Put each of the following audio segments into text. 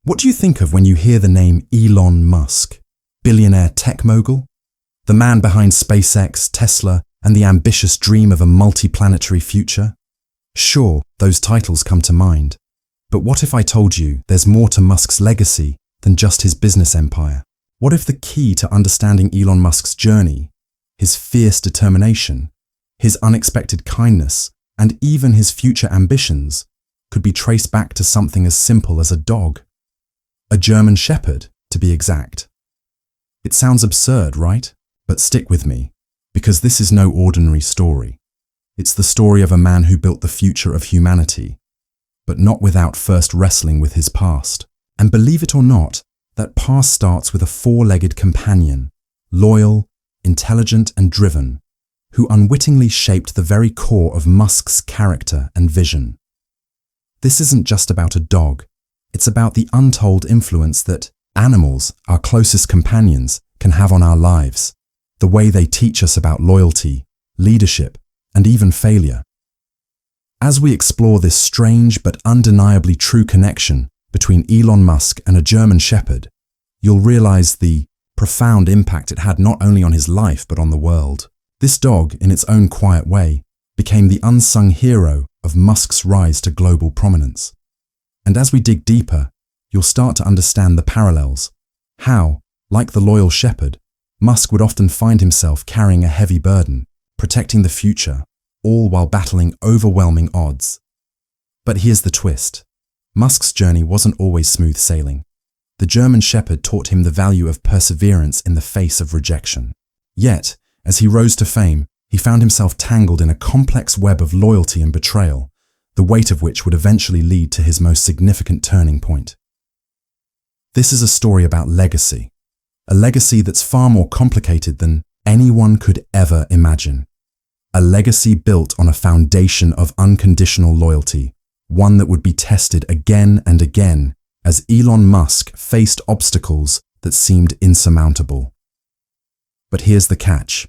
What do you think of when you hear the name Elon Musk? Billionaire tech mogul? The man behind SpaceX, Tesla, and the ambitious dream of a multi-planetary future? Sure, those titles come to mind. But what if I told you there's more to Musk's legacy than just his business empire? What if the key to understanding Elon Musk's journey, his fierce determination, his unexpected kindness, and even his future ambitions could be traced back to something as simple as a dog? A German Shepherd, to be exact. It sounds absurd, right? But stick with me, because this is no ordinary story. It's the story of a man who built the future of humanity, but not without first wrestling with his past. And believe it or not, that past starts with a four-legged companion, loyal, intelligent and driven, who unwittingly shaped the very core of Musk's character and vision. This isn't just about a dog. It's about the untold influence that animals, our closest companions, can have on our lives, the way they teach us about loyalty, leadership, and even failure. As we explore this strange but undeniably true connection between Elon Musk and a German Shepherd, you'll realize the profound impact it had not only on his life but on the world. This dog, in its own quiet way, became the unsung hero of Musk's rise to global prominence. And as we dig deeper, you'll start to understand the parallels. How, like the loyal shepherd, Musk would often find himself carrying a heavy burden, protecting the future, all while battling overwhelming odds. But here's the twist. Musk's journey wasn't always smooth sailing. The German Shepherd taught him the value of perseverance in the face of rejection. Yet, as he rose to fame, he found himself tangled in a complex web of loyalty and betrayal, the weight of which would eventually lead to his most significant turning point. This is a story about legacy, a legacy that's far more complicated than anyone could ever imagine. A legacy built on a foundation of unconditional loyalty, one that would be tested again and again as Elon Musk faced obstacles that seemed insurmountable. But here's the catch.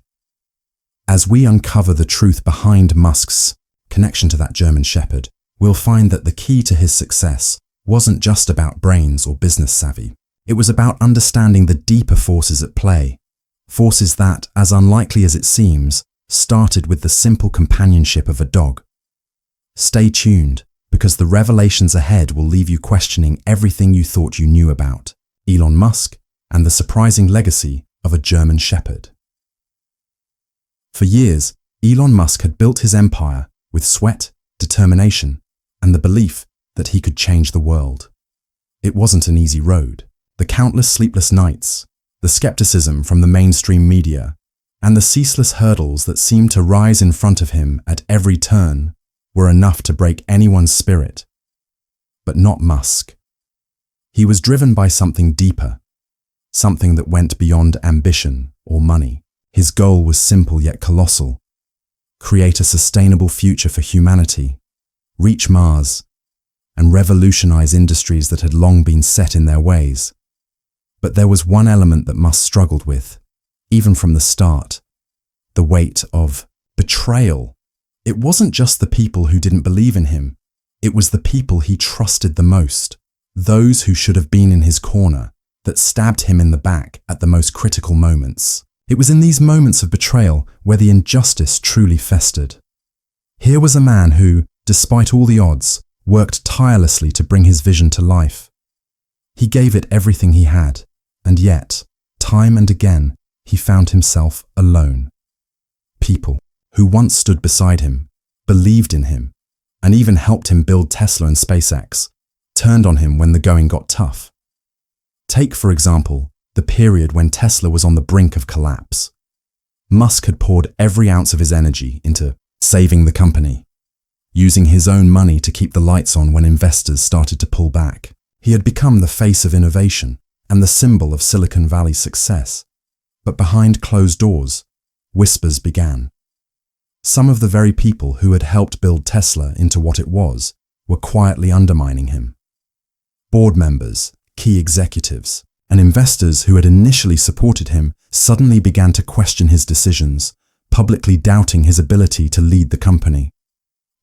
As we uncover the truth behind Musk's connection to that German Shepherd, we'll find that the key to his success wasn't just about brains or business savvy. It was about understanding the deeper forces at play, forces that, as unlikely as it seems, started with the simple companionship of a dog. Stay tuned, because the revelations ahead will leave you questioning everything you thought you knew about Elon Musk and the surprising legacy of a German Shepherd. For years, Elon Musk had built his empire with sweat, determination, and the belief that he could change the world. It wasn't an easy road. The countless sleepless nights, the skepticism from the mainstream media, and the ceaseless hurdles that seemed to rise in front of him at every turn were enough to break anyone's spirit. But not Musk. He was driven by something deeper, something that went beyond ambition or money. His goal was simple yet colossal: create a sustainable future for humanity, reach Mars, and revolutionize industries that had long been set in their ways. But there was one element that Musk struggled with, even from the start: the weight of betrayal. It wasn't just the people who didn't believe in him, it was the people he trusted the most, those who should have been in his corner, that stabbed him in the back at the most critical moments. It was in these moments of betrayal where the injustice truly festered. Here was a man who, despite all the odds, worked tirelessly to bring his vision to life. He gave it everything he had, and yet, time and again, he found himself alone. People who once stood beside him, believed in him, and even helped him build Tesla and SpaceX, turned on him when the going got tough. Take, for example, the period when Tesla was on the brink of collapse. Musk had poured every ounce of his energy into saving the company, using his own money to keep the lights on when investors started to pull back. He had become the face of innovation and the symbol of Silicon Valley's success. But behind closed doors, whispers began. Some of the very people who had helped build Tesla into what it was were quietly undermining him. Board members, key executives, and investors who had initially supported him suddenly began to question his decisions, publicly doubting his ability to lead the company.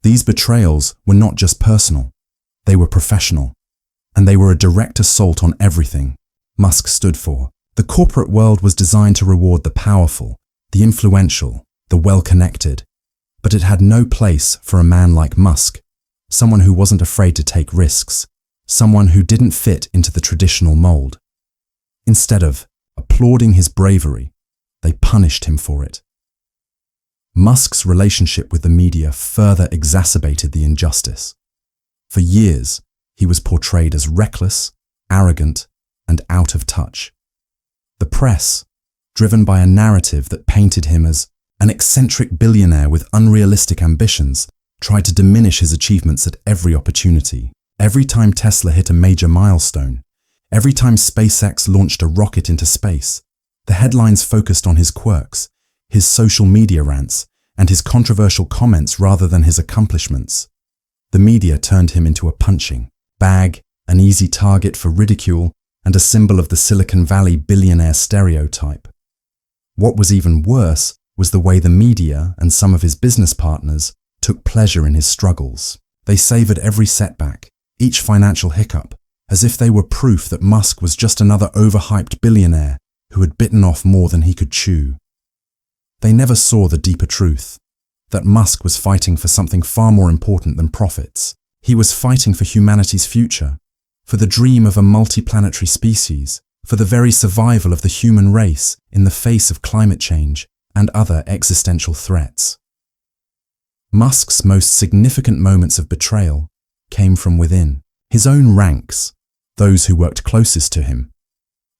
These betrayals were not just personal, they were professional. and they were a direct assault on everything Musk stood for. The corporate world was designed to reward the powerful, the influential, the well-connected, but it had no place for a man like Musk, someone who wasn't afraid to take risks, someone who didn't fit into the traditional mold. Instead of applauding his bravery, they punished him for it. Musk's relationship with the media further exacerbated the injustice. For years, he was portrayed as reckless, arrogant, and out of touch. The press, driven by a narrative that painted him as an eccentric billionaire with unrealistic ambitions, tried to diminish his achievements at every opportunity. Every time Tesla hit a major milestone, every time SpaceX launched a rocket into space, the headlines focused on his quirks, his social media rants, and his controversial comments rather than his accomplishments. The media turned him into a punching bag, an easy target for ridicule, and a symbol of the Silicon Valley billionaire stereotype. What was even worse was the way the media and some of his business partners took pleasure in his struggles. They savored every setback, each financial hiccup, as if they were proof that Musk was just another overhyped billionaire who had bitten off more than he could chew. They never saw the deeper truth, that Musk was fighting for something far more important than profits. He was fighting for humanity's future, for the dream of a multiplanetary species, for the very survival of the human race in the face of climate change and other existential threats. Musk's most significant moments of betrayal came from within, his own ranks, those who worked closest to him,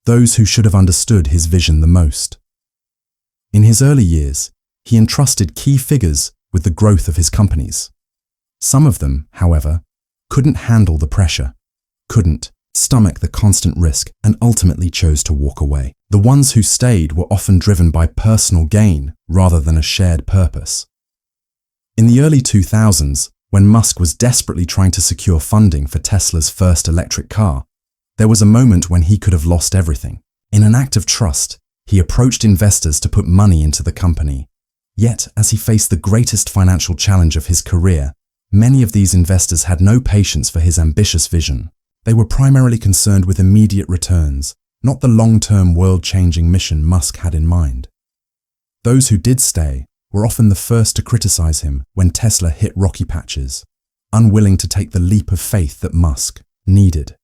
those who should have understood his vision the most. In his early years, he entrusted key figures with the growth of his companies. Some of them, however, couldn't handle the pressure, couldn't stomach the constant risk, and ultimately chose to walk away. The ones who stayed were often driven by personal gain rather than a shared purpose. In the early 2000s, when Musk was desperately trying to secure funding for Tesla's first electric car, there was a moment when he could have lost everything. In an act of trust, he approached investors to put money into the company. Yet, as he faced the greatest financial challenge of his career, many of these investors had no patience for his ambitious vision. They were primarily concerned with immediate returns, not the long-term world-changing mission Musk had in mind. Those who did stay were often the first to criticize him when Tesla hit rocky patches, unwilling to take the leap of faith that Musk needed.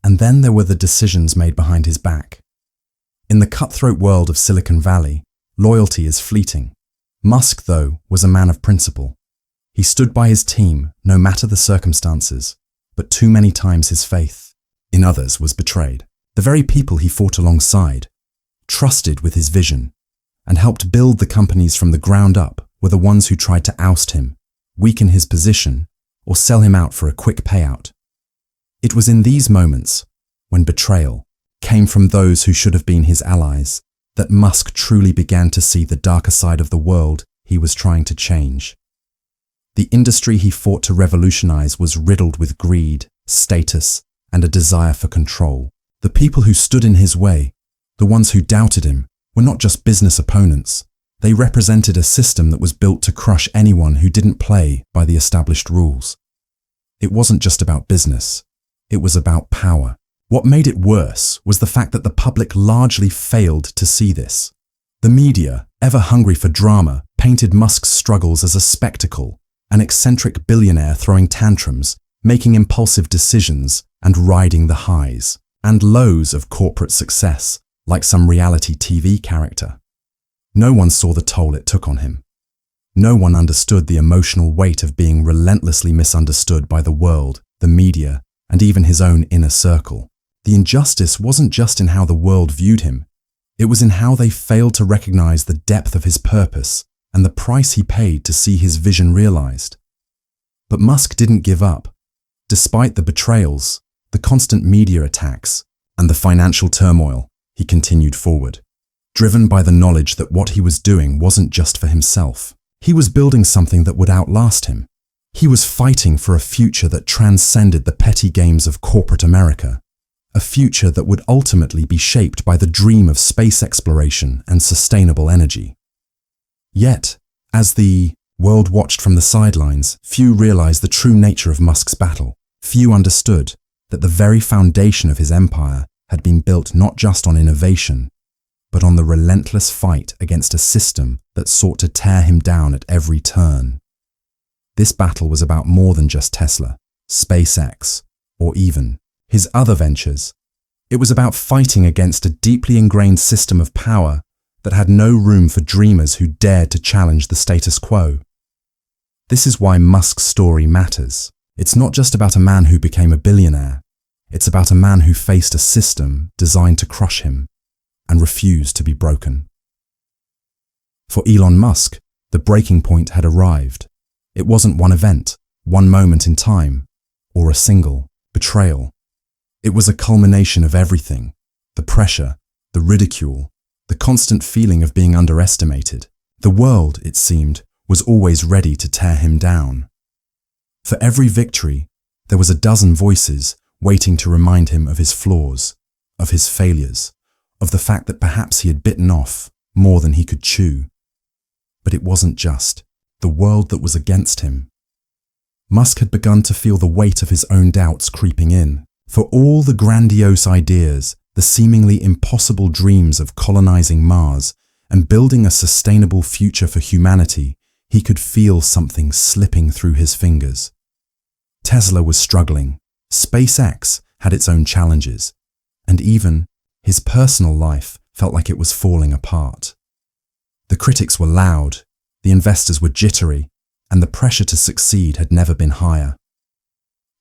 And then there were the decisions made behind his back. In the cutthroat world of Silicon Valley, loyalty is fleeting. Musk, though, was a man of principle. He stood by his team no matter the circumstances, but too many times his faith in others was betrayed. The very people he fought alongside, trusted with his vision, and helped build the companies from the ground up were the ones who tried to oust him, weaken his position, or sell him out for a quick payout. It was in these moments, when betrayal came from those who should have been his allies, that Musk truly began to see the darker side of the world he was trying to change. The industry he fought to revolutionize was riddled with greed, status, and a desire for control. The people who stood in his way, the ones who doubted him, were not just business opponents. They represented a system that was built to crush anyone who didn't play by the established rules. It wasn't just about business. It was about power. What made it worse was the fact that the public largely failed to see this. The media, ever hungry for drama, painted Musk's struggles as a spectacle, an eccentric billionaire throwing tantrums, making impulsive decisions, and riding the highs and lows of corporate success, like some reality TV character. No one saw the toll it took on him. No one understood the emotional weight of being relentlessly misunderstood by the world, the media, and even his own inner circle. The injustice wasn't just in how the world viewed him. It was in how they failed to recognize the depth of his purpose and the price he paid to see his vision realized. But Musk didn't give up. Despite the betrayals, the constant media attacks, and the financial turmoil, he continued forward, driven by the knowledge that what he was doing wasn't just for himself. He was building something that would outlast him. He was fighting for a future that transcended the petty games of corporate America, a future that would ultimately be shaped by the dream of space exploration and sustainable energy. Yet, as the world watched from the sidelines, few realized the true nature of Musk's battle. Few understood that the very foundation of his empire had been built not just on innovation, but on the relentless fight against a system that sought to tear him down at every turn. This battle was about more than just Tesla, SpaceX, or even his other ventures. It was about fighting against a deeply ingrained system of power that had no room for dreamers who dared to challenge the status quo. This is why Musk's story matters. It's not just about a man who became a billionaire. It's about a man who faced a system designed to crush him and refused to be broken. For Elon Musk, the breaking point had arrived. It wasn't one event, one moment in time, or a single betrayal. It was a culmination of everything: the pressure, the ridicule, the constant feeling of being underestimated. The world, it seemed, was always ready to tear him down. For every victory, there was a dozen voices waiting to remind him of his flaws, of his failures, of the fact that perhaps he had bitten off more than he could chew. But it wasn't just the world that was against him. Musk had begun to feel the weight of his own doubts creeping in. For all the grandiose ideas, the seemingly impossible dreams of colonizing Mars and building a sustainable future for humanity, he could feel something slipping through his fingers. Tesla was struggling, SpaceX had its own challenges, and even his personal life felt like it was falling apart. The critics were loud, the investors were jittery, and the pressure to succeed had never been higher.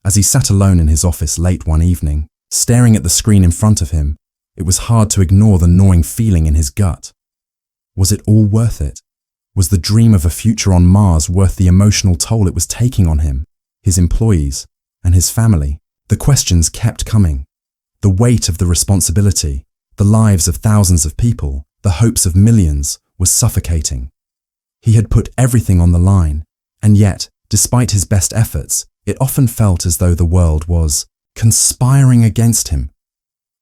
As he sat alone in his office late one evening, staring at the screen in front of him, it was hard to ignore the gnawing feeling in his gut. Was it all worth it? Was the dream of a future on Mars worth the emotional toll it was taking on him, his employees, and his family? The questions kept coming. The weight of the responsibility, the lives of thousands of people, the hopes of millions, was suffocating. He had put everything on the line, and yet, despite his best efforts, it often felt as though the world was conspiring against him.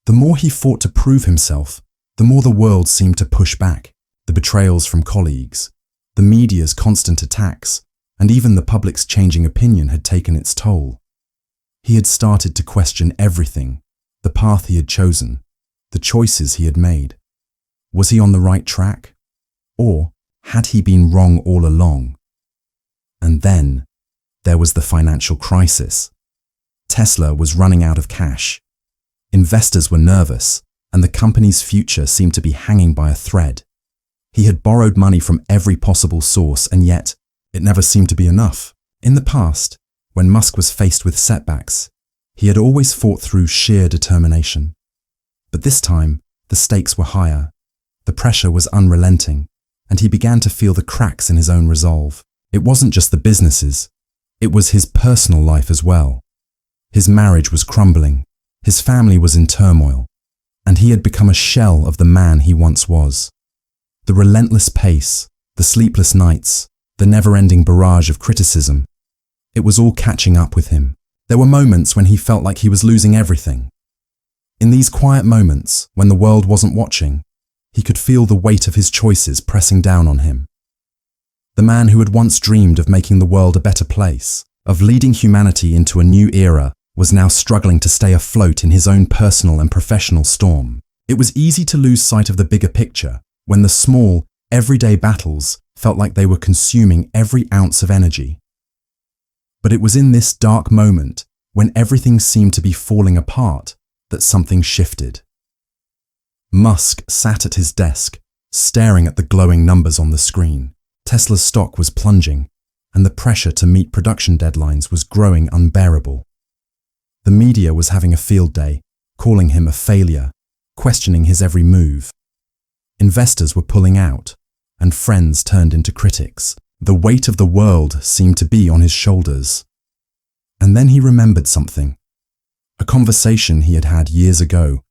The more he fought to prove himself, the more the world seemed to push back. The betrayals from colleagues, the media's constant attacks, and even the public's changing opinion had taken its toll. He had started to question everything: the path he had chosen, the choices he had made. Was he on the right track? Or had he been wrong all along? And then there was the financial crisis. Tesla was running out of cash. Investors were nervous, and the company's future seemed to be hanging by a thread. He had borrowed money from every possible source, and yet it never seemed to be enough. In the past, when Musk was faced with setbacks, he had always fought through sheer determination. But this time, the stakes were higher. The pressure was unrelenting, and he began to feel the cracks in his own resolve. It wasn't just the businesses, it was his personal life as well. His marriage was crumbling, his family was in turmoil, and he had become a shell of the man he once was. The relentless pace, the sleepless nights, the never-ending barrage of criticism, it was all catching up with him. There were moments when he felt like he was losing everything. In these quiet moments, when the world wasn't watching, he could feel the weight of his choices pressing down on him. The man who had once dreamed of making the world a better place, of leading humanity into a new era, was now struggling to stay afloat in his own personal and professional storm. It was easy to lose sight of the bigger picture when the small, everyday battles felt like they were consuming every ounce of energy. But it was in this dark moment, when everything seemed to be falling apart, that something shifted. Musk sat at his desk, staring at the glowing numbers on the screen. Tesla's stock was plunging, and the pressure to meet production deadlines was growing unbearable. The media was having a field day, calling him a failure, questioning his every move. Investors were pulling out, and friends turned into critics. The weight of the world seemed to be on his shoulders. And then he remembered something. A conversation he had had years ago,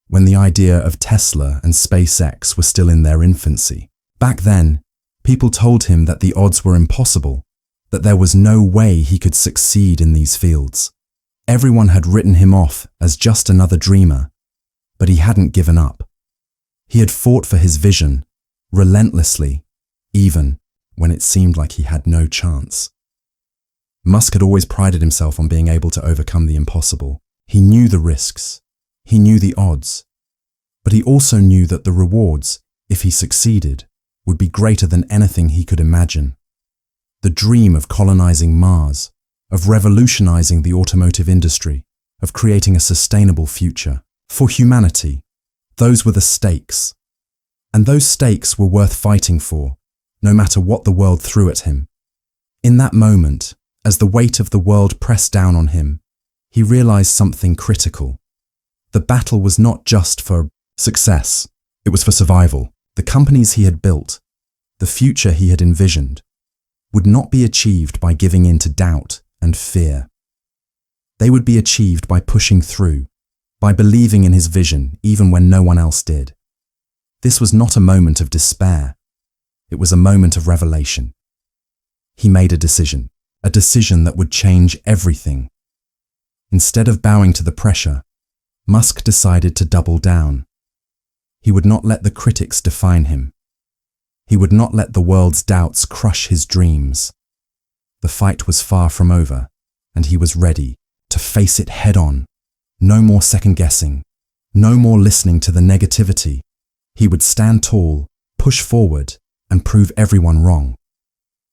when the idea of Tesla and SpaceX were still in their infancy. Back then, people told him that the odds were impossible, that there was no way he could succeed in these fields. Everyone had written him off as just another dreamer, but he hadn't given up. He had fought for his vision, relentlessly, even when it seemed like he had no chance. Musk had always prided himself on being able to overcome the impossible. He knew the risks. He knew the odds. But he also knew that the rewards, if he succeeded, would be greater than anything he could imagine. The dream of colonizing Mars, of revolutionizing the automotive industry, of creating a sustainable future for humanity, those were the stakes. And those stakes were worth fighting for, no matter what the world threw at him. In that moment, as the weight of the world pressed down on him, he realized something critical. The battle was not just for success, it was for survival. The companies he had built, the future he had envisioned, would not be achieved by giving in to doubt and fear. They would be achieved by pushing through, by believing in his vision even when no one else did. This was not a moment of despair. It was a moment of revelation. He made a decision that would change everything. Instead of bowing to the pressure, Musk decided to double down. He would not let the critics define him. He would not let the world's doubts crush his dreams. The fight was far from over, and he was ready to face it head on. No more second-guessing. No more listening to the negativity. He would stand tall, push forward, and prove everyone wrong.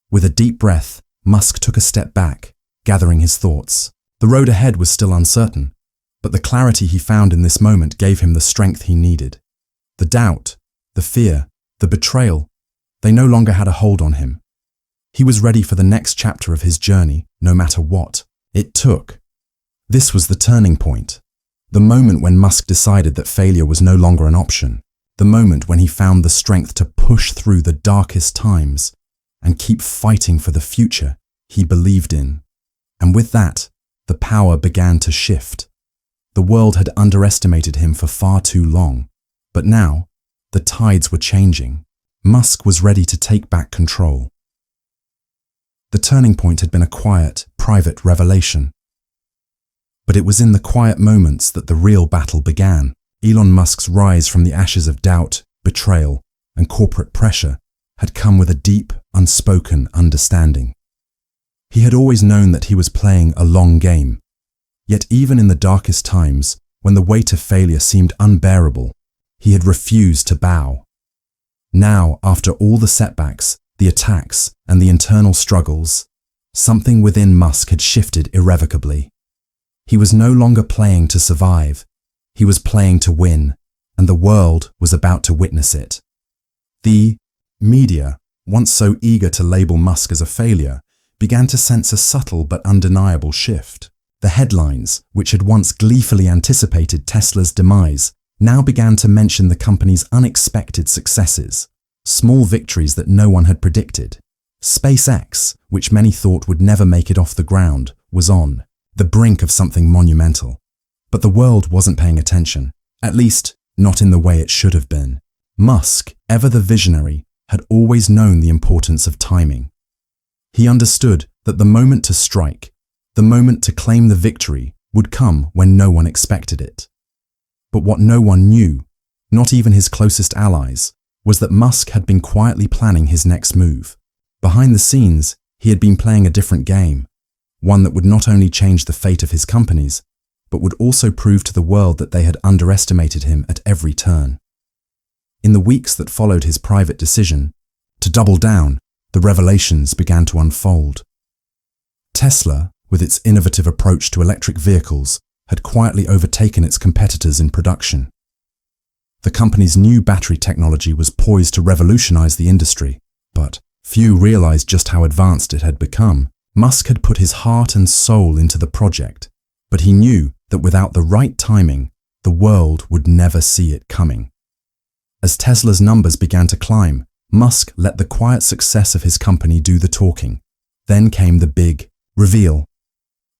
With a deep breath, Musk took a step back, gathering his thoughts. The road ahead was still uncertain, but the clarity he found in this moment gave him the strength he needed. The doubt, the fear, the betrayal, they no longer had a hold on him. He was ready for the next chapter of his journey, no matter what it took. This was the turning point. The moment when Musk decided that failure was no longer an option. The moment when he found the strength to push through the darkest times and keep fighting for the future he believed in. And with that, the power began to shift. The world had underestimated him for far too long. But now, the tides were changing. Musk was ready to take back control. The turning point had been a quiet, private revelation. But it was in the quiet moments that the real battle began. Elon Musk's rise from the ashes of doubt, betrayal, and corporate pressure had come with a deep, unspoken understanding. He had always known that he was playing a long game. Yet even in the darkest times, when the weight of failure seemed unbearable, he had refused to bow. Now, after all the setbacks, the attacks, and the internal struggles, something within Musk had shifted irrevocably. He was no longer playing to survive. He was playing to win, and the world was about to witness it. The media, once so eager to label Musk as a failure, began to sense a subtle but undeniable shift. The headlines, which had once gleefully anticipated Tesla's demise, now began to mention the company's unexpected successes, small victories that no one had predicted. SpaceX, which many thought would never make it off the ground, was on the brink of something monumental. But the world wasn't paying attention, at least not in the way it should have been. Musk, ever the visionary, had always known the importance of timing. He understood that the moment to strike, the moment to claim the victory, would come when no one expected it. But what no one knew, not even his closest allies, was that Musk had been quietly planning his next move. Behind the scenes, he had been playing a different game, one that would not only change the fate of his companies, but would also prove to the world that they had underestimated him at every turn. In the weeks that followed his private decision to double down, the revelations began to unfold. Tesla, with its innovative approach to electric vehicles, had quietly overtaken its competitors in production. The company's new battery technology was poised to revolutionize the industry, but few realized just how advanced it had become. Musk had put his heart and soul into the project, but he knew that without the right timing, the world would never see it coming. As Tesla's numbers began to climb, Musk let the quiet success of his company do the talking. Then came the big reveal.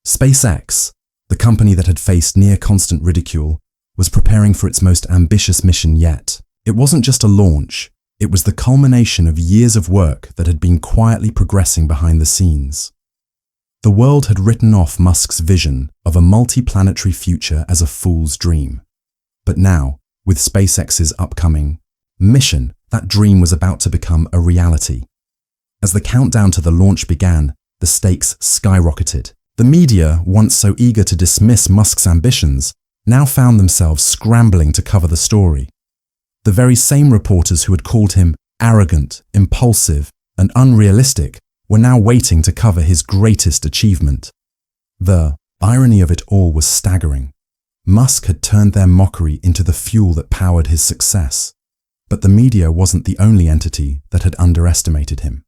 SpaceX, the company that had faced near constant ridicule, was preparing for its most ambitious mission yet. It wasn't just a launch, it was the culmination of years of work that had been quietly progressing behind the scenes. The world had written off Musk's vision of a multi-planetary future as a fool's dream. But now, with SpaceX's upcoming mission, that dream was about to become a reality. As the countdown to the launch began, the stakes skyrocketed. The media, once so eager to dismiss Musk's ambitions, now found themselves scrambling to cover the story. The very same reporters who had called him arrogant, impulsive, and unrealistic were now waiting to cover his greatest achievement. The irony of it all was staggering. Musk had turned their mockery into the fuel that powered his success. But the media wasn't the only entity that had underestimated him.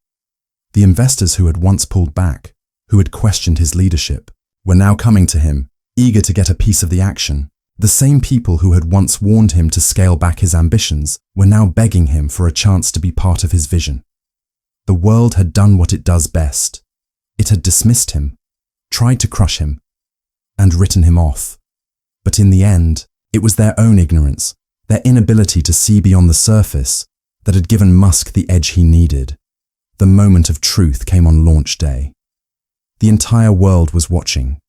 The investors who had once pulled back, who had questioned his leadership, were now coming to him, eager to get a piece of the action. The same people who had once warned him to scale back his ambitions were now begging him for a chance to be part of his vision. The world had done what it does best. It had dismissed him, tried to crush him, and written him off. But in the end, it was their own ignorance, their inability to see beyond the surface, that had given Musk the edge he needed. The moment of truth came on launch day. The entire world was watching,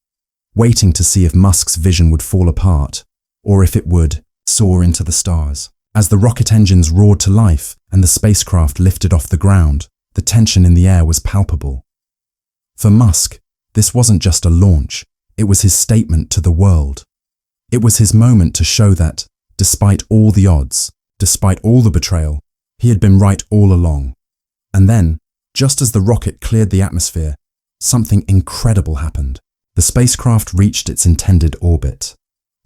waiting to see if Musk's vision would fall apart, or if it would soar into the stars. As the rocket engines roared to life and the spacecraft lifted off the ground, the tension in the air was palpable. For Musk, this wasn't just a launch, it was his statement to the world. It was his moment to show that, despite all the odds, despite all the betrayal, he had been right all along. And then, just as the rocket cleared the atmosphere, something incredible happened. The spacecraft reached its intended orbit.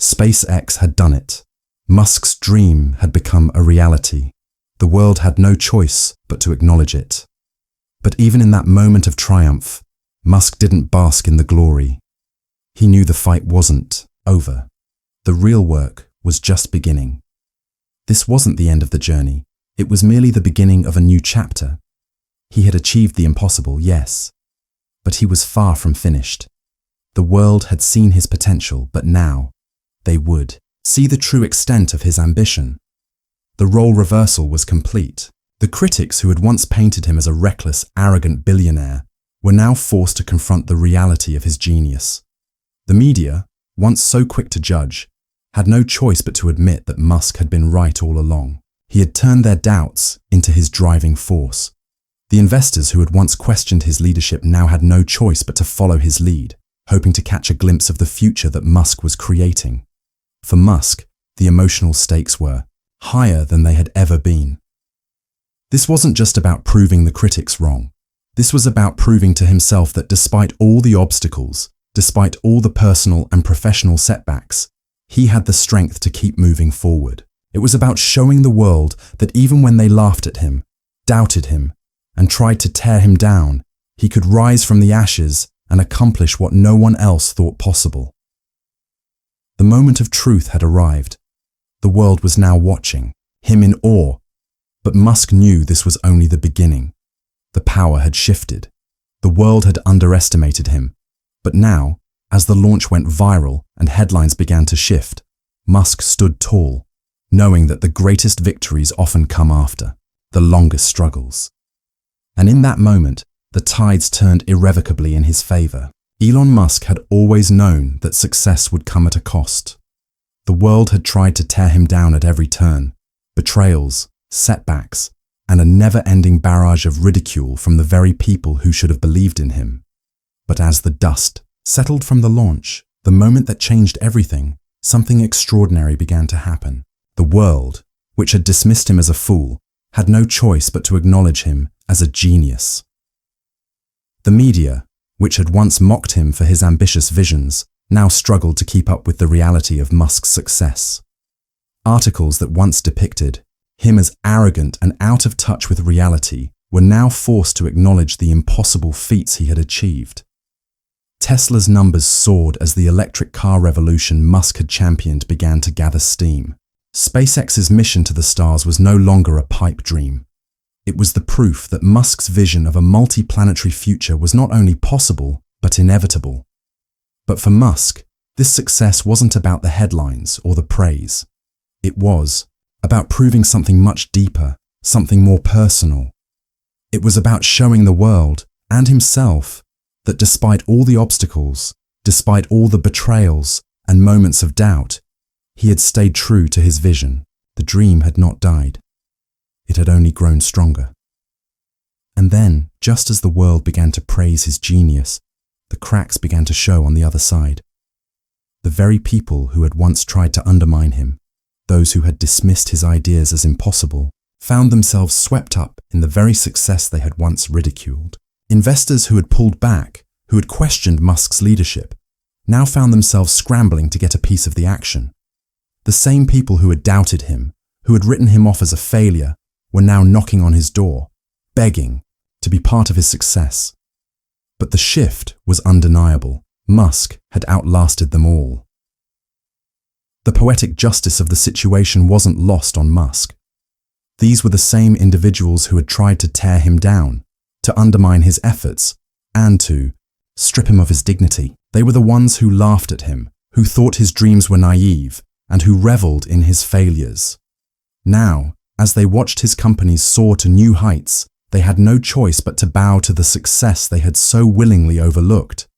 SpaceX had done it. Musk's dream had become a reality. The world had no choice but to acknowledge it. But even in that moment of triumph, Musk didn't bask in the glory. He knew the fight wasn't over. The real work was just beginning. This wasn't the end of the journey. It was merely the beginning of a new chapter. He had achieved the impossible, yes, but he was far from finished. The world had seen his potential, but now they would see the true extent of his ambition. The role reversal was complete. The critics who had once painted him as a reckless, arrogant billionaire were now forced to confront the reality of his genius. The media, once so quick to judge, had no choice but to admit that Musk had been right all along. He had turned their doubts into his driving force. The investors who had once questioned his leadership now had no choice but to follow his lead, hoping to catch a glimpse of the future that Musk was creating. For Musk, the emotional stakes were higher than they had ever been. This wasn't just about proving the critics wrong. This was about proving to himself that despite all the obstacles, despite all the personal and professional setbacks, he had the strength to keep moving forward. It was about showing the world that even when they laughed at him, doubted him, and tried to tear him down, he could rise from the ashes and accomplish what no one else thought possible. The moment of truth had arrived. The world was now watching, him in awe. But Musk knew this was only the beginning. The power had shifted. The world had underestimated him. But now, as the launch went viral and headlines began to shift, Musk stood tall, knowing that the greatest victories often come after the longest struggles. And in that moment, the tides turned irrevocably in his favor. Elon Musk had always known that success would come at a cost. The world had tried to tear him down at every turn, betrayals, setbacks, and a never-ending barrage of ridicule from the very people who should have believed in him. But as the dust settled from the launch, the moment that changed everything, something extraordinary began to happen. The world, which had dismissed him as a fool, had no choice but to acknowledge him as a genius. The media, which had once mocked him for his ambitious visions, now struggled to keep up with the reality of Musk's success. Articles that once depicted him as arrogant and out of touch with reality were now forced to acknowledge the impossible feats he had achieved. Tesla's numbers soared as the electric car revolution Musk had championed began to gather steam. SpaceX's mission to the stars was no longer a pipe dream. It was the proof that Musk's vision of a multi-planetary future was not only possible, but inevitable. But for Musk, this success wasn't about the headlines or the praise. It was about proving something much deeper, something more personal. It was about showing the world, and himself, that despite all the obstacles, despite all the betrayals and moments of doubt, he had stayed true to his vision. The dream had not died. It had only grown stronger. And then, just as the world began to praise his genius, the cracks began to show on the other side. The very people who had once tried to undermine him, those who had dismissed his ideas as impossible, found themselves swept up in the very success they had once ridiculed. Investors who had pulled back, who had questioned Musk's leadership, now found themselves scrambling to get a piece of the action. The same people who had doubted him, who had written him off as a failure, were now knocking on his door, begging to be part of his success. But the shift was undeniable. Musk had outlasted them all. The poetic justice of the situation wasn't lost on Musk. These were the same individuals who had tried to tear him down, to undermine his efforts, and to strip him of his dignity. They were the ones who laughed at him, who thought his dreams were naive, and who reveled in his failures. Now, as they watched his companies soar to new heights, they had no choice but to bow to the success they had so willingly overlooked.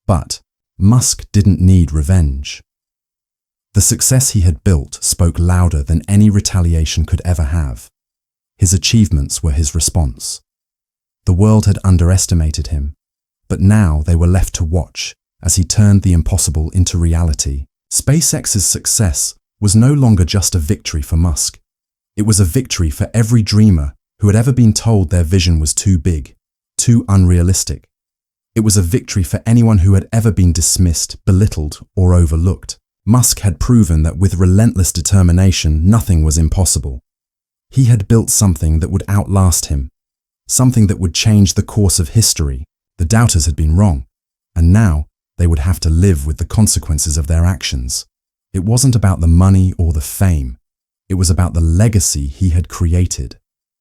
But Musk didn't need revenge. The success he had built spoke louder than any retaliation could ever have. His achievements were his response. The world had underestimated him, but now they were left to watch as he turned the impossible into reality. SpaceX's success was no longer just a victory for Musk. It was a victory for every dreamer who had ever been told their vision was too big, too unrealistic. It was a victory for anyone who had ever been dismissed, belittled, or overlooked. Musk had proven that with relentless determination, nothing was impossible. He had built something that would outlast him, something that would change the course of history. The doubters had been wrong, and now they would have to live with the consequences of their actions. It wasn't about the money or the fame. It was about the legacy he had created.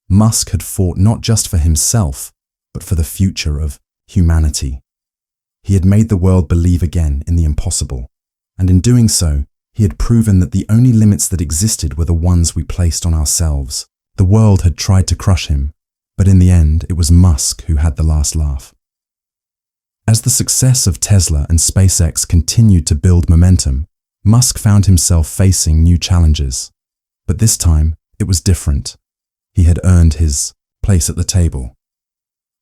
Musk had fought not just for himself, but for the future of humanity. He had made the world believe again in the impossible, and in doing so, he had proven that the only limits that existed were the ones we placed on ourselves. The world had tried to crush him, but in the end, it was Musk who had the last laugh. As the success of Tesla and SpaceX continued to build momentum, Musk found himself facing new challenges. But this time, it was different. He had earned his place at the table.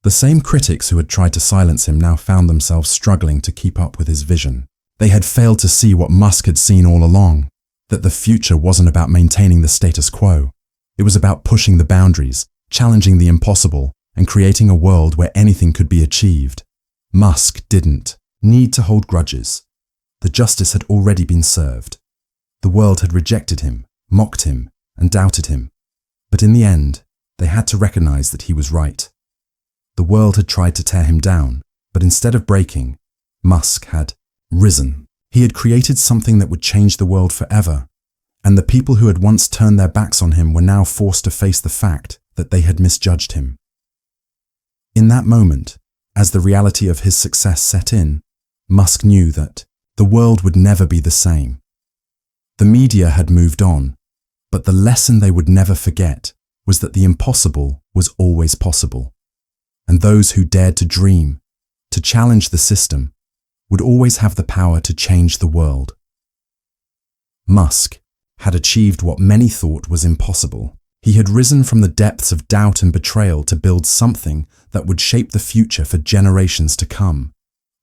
The same critics who had tried to silence him now found themselves struggling to keep up with his vision. They had failed to see what Musk had seen all along, that the future wasn't about maintaining the status quo. It was about pushing the boundaries, challenging the impossible, and creating a world where anything could be achieved. Musk didn't need to hold grudges. The justice had already been served. The world had rejected him, mocked him, and doubted him. But in the end, they had to recognize that he was right. The world had tried to tear him down, but instead of breaking, Musk had risen. He had created something that would change the world forever, and the people who had once turned their backs on him were now forced to face the fact that they had misjudged him. In that moment, as the reality of his success set in, Musk knew that the world would never be the same. The media had moved on, but the lesson they would never forget was that the impossible was always possible, and those who dared to dream, to challenge the system, would always have the power to change the world. Musk had achieved what many thought was impossible. He had risen from the depths of doubt and betrayal to build something that would shape the future for generations to come.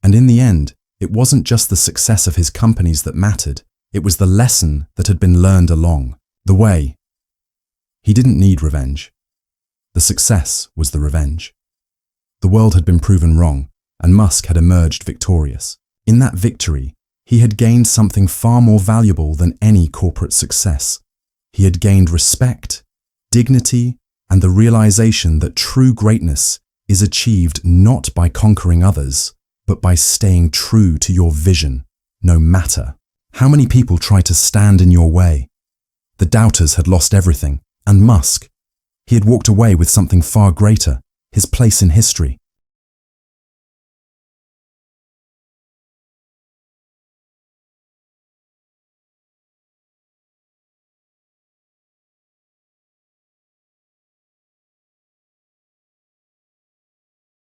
And in the end, it wasn't just the success of his companies that mattered, it was the lesson that had been learned along the way. He didn't need revenge. The success was the revenge. The world had been proven wrong, and Musk had emerged victorious. In that victory, he had gained something far more valuable than any corporate success. He had gained respect, dignity, and the realization that true greatness is achieved not by conquering others, but by staying true to your vision, no matter how many people try to stand in your way. The doubters had lost everything, and Musk, he had walked away with something far greater, his place in history.